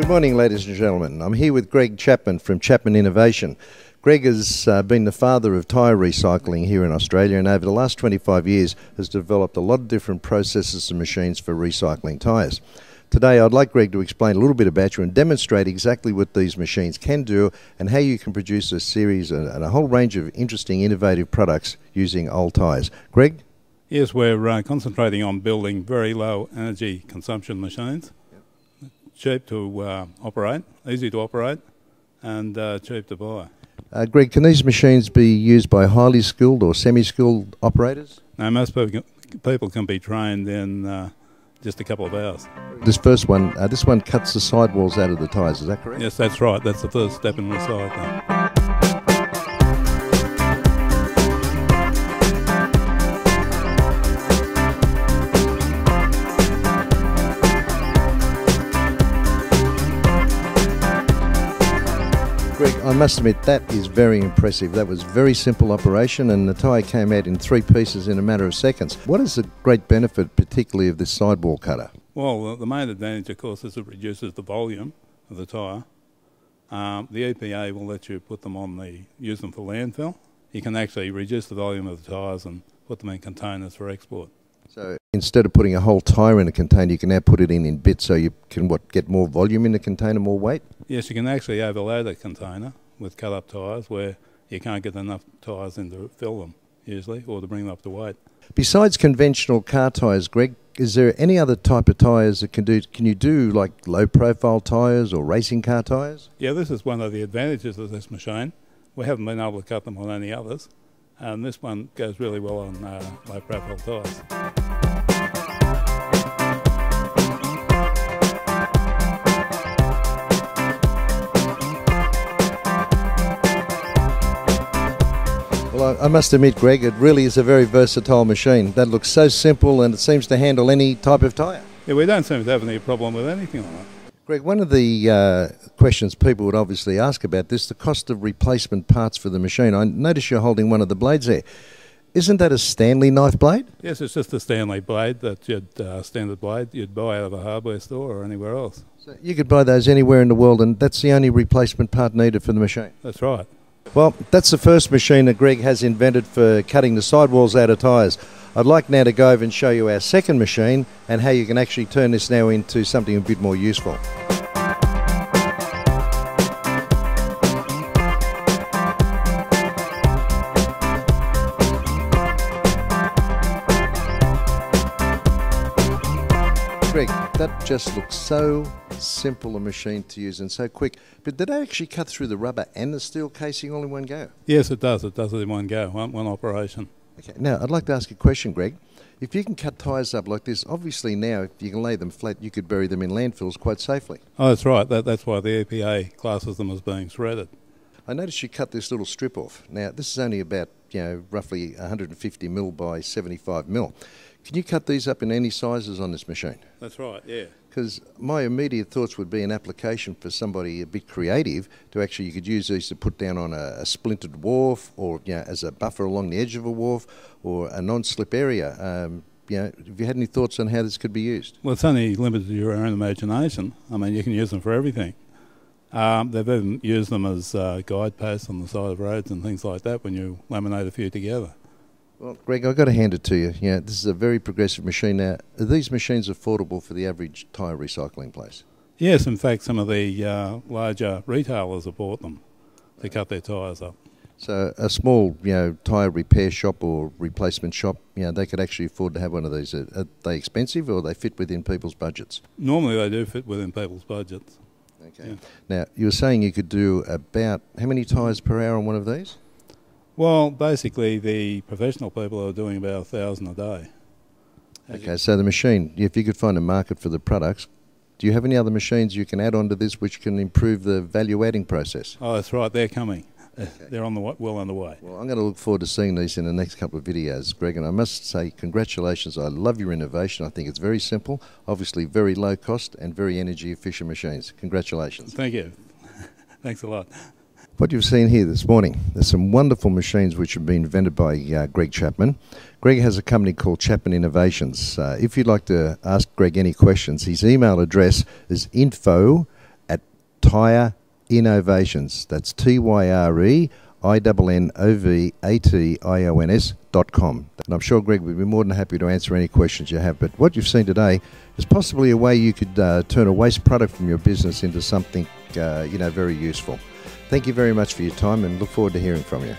Good morning, ladies and gentlemen. I'm here with Greg Chapman from Chapman Innovation. Greg has been the father of tyre recycling here in Australia, and over the last 25 years has developed a lot of different processes and machines for recycling tyres. Today I'd like Greg to explain a little bit about you and demonstrate exactly what these machines can do and how you can produce a series and a whole range of interesting, innovative products using old tyres. Greg? Yes, we're concentrating on building very low energy consumption machines. Cheap to operate, easy to operate, and cheap to buy. Greg, can these machines be used by highly skilled or semi-skilled operators? Now, most people can be trained in just a couple of hours. This first one, this one cuts the sidewalls out of the tyres, is that correct? Yes, that's right. That's the first step in recycling. Greg, I must admit that is very impressive. That was a very simple operation and the tyre came out in 3 pieces in a matter of seconds. What is the great benefit particularly of this sidewall cutter? Well, the main advantage, of course, is it reduces the volume of the tyre. The EPA will let you put them use them for landfill. You can actually reduce the volume of the tyres and put them in containers for export. So instead of putting a whole tyre in a container, you can now put it in bits so you can get more volume in the container, more weight? Yes, you can actually overload a container with cut-up tyres where you can't get enough tyres in to fill them, usually, or to bring them up to weight. Besides conventional car tyres, Greg, is there any other type of tyres that can you do like low-profile tyres or racing car tyres? Yeah, this is one of the advantages of this machine. We haven't been able to cut them on any others, and this one goes really well on low-profile tyres. Well, I must admit, Greg, it really is a very versatile machine. That looks so simple and it seems to handle any type of tyre. Yeah, we don't seem to have any problem with anything like that. Greg, one of the questions people would obviously ask about this, the cost of replacement parts for the machine. I notice you're holding one of the blades there. Isn't that a Stanley knife blade? Yes, it's just a Stanley blade, that standard blade you'd buy out of a hardware store or anywhere else. So you could buy those anywhere in the world and that's the only replacement part needed for the machine? That's right. Well, that's the first machine that Greg has invented for cutting the sidewalls out of tyres. I'd like now to go over and show you our second machine and how you can actually turn this now into something a bit more useful. Greg, that just looks so simple a machine to use and so quick. But did they actually cut through the rubber and the steel casing all in one go? Yes, it does. It does it in one go, one operation. Okay. Now, I'd like to ask a question, Greg. If you can cut tyres up like this, obviously now if you can lay them flat, you could bury them in landfills quite safely. Oh, that's right. That's why the EPA classes them as being shredded. I noticed you cut this little strip off. Now, this is only about, roughly 150 mil by 75 mil. Can you cut these up in any sizes on this machine? That's right, yeah. Because my immediate thoughts would be an application for somebody a bit creative to actually, you could use these to put down on a splintered wharf or, as a buffer along the edge of a wharf or a non-slip area. Have you had any thoughts on how this could be used? Well, it's only limited to your own imagination. I mean, you can use them for everything. They've even used them as guideposts on the side of roads and things like that when you laminate a few together. Well, Greg, I've got to hand it to you. This is a very progressive machine now. Are these machines affordable for the average tyre recycling place? Yes, in fact, some of the larger retailers have bought them to cut their tyres up. So a small, tyre repair shop or replacement shop, they could actually afford to have one of these. Are they expensive or they fit within people's budgets? Normally they do fit within people's budgets. Okay. Yeah. Now, you were saying you could do about how many tyres per hour on one of these? Well, basically the professional people are doing about 1,000 a day. Okay, so the machine, if you could find a market for the products, do you have any other machines you can add on to this which can improve the value-adding process? Oh, that's right, they're coming. Okay. They're well on the way. Well, I'm going to look forward to seeing these in the next couple of videos, Greg, and I must say congratulations. I love your innovation. I think it's very simple, obviously very low cost and very energy efficient machines. Congratulations. Thank you. Thanks a lot. What you've seen here this morning, there's some wonderful machines which have been invented by Greg Chapman. Greg has a company called Chapman Innovations. If you'd like to ask Greg any questions, his email address is info@chapman-inc.com. Tyre Innovations. That's TYREINNOVATIONS.com. And I'm sure Greg would be more than happy to answer any questions you have. But what you've seen today is possibly a way you could turn a waste product from your business into something very useful. Thank you very much for your time and look forward to hearing from you.